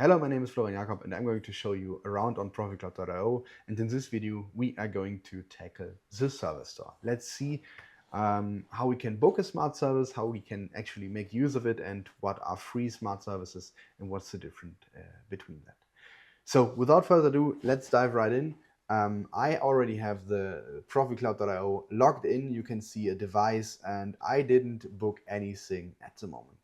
Hello, my name is Florian Jakob and I'm going to show you around on ProfiCloud.io, and in this video we are going to tackle the service store. Let's see how we can book a smart service, how we can actually make use of it, and what are free smart services and what's the difference between that. So without further ado, let's dive right in. I already have the ProfiCloud.io logged in. You can see a device and I didn't book anything at the moment.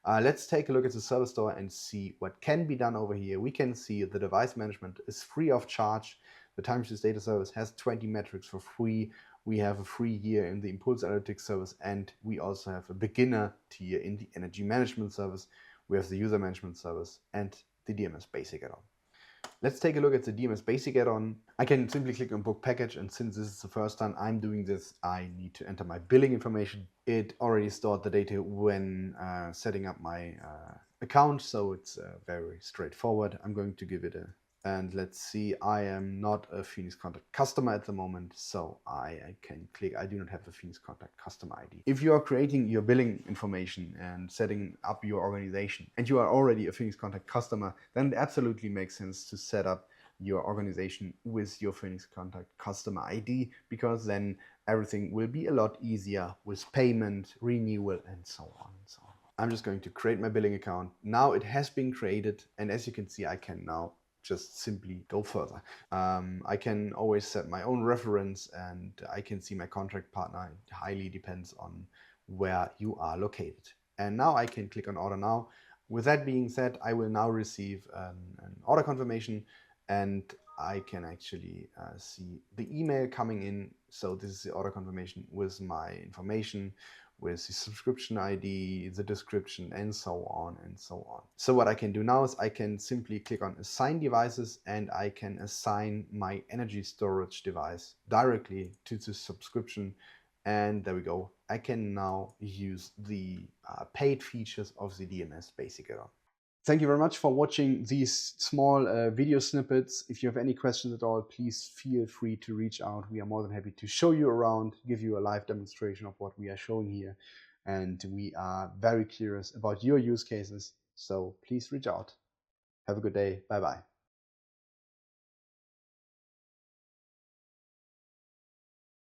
Let's take a look at the service store and see what can be done over here. We can see the device management is free of charge. The Timesheets data service has 20 metrics for free. We have a free year in the Impulse Analytics service, and we also have a beginner tier in the Energy Management service. We have the User Management service and the DMS Basic add-on. Let's take a look at the DMS Basic add-on. I can simply click on Book Package, and since this is the first time I'm doing this, I need to enter my billing information. It already stored the data when setting up my account, so it's very straightforward. I'm going to give it a... And let's see, I am not a Phoenix Contact customer at the moment, so I can click, I do not have a Phoenix Contact customer ID. If you are creating your billing information and setting up your organization, and you are already a Phoenix Contact customer, then it absolutely makes sense to set up your organization with your Phoenix Contact customer ID, because then everything will be a lot easier with payment, renewal, and so on and so on. I'm just going to create my billing account. Now it has been created, and as you can see, I can now just simply go further. I can always set my own reference, and I can see my contract partner. It highly depends on where you are located. And now I can click on Order Now. With that being said, I will now receive an order confirmation, and I can actually see the email coming in. So this is the order confirmation with my information, with the subscription ID, the description, and so on and so on. So what I can do now is I can simply click on Assign Devices, and I can assign my energy storage device directly to the subscription. And there we go. I can now use the paid features of the DMS Basic add-on. Thank you very much for watching these small video snippets. If you have any questions at all, please feel free to reach out. We are more than happy to show you around, give you a live demonstration of what we are showing here. And we are very curious about your use cases. So please reach out. Have a good day. Bye-bye.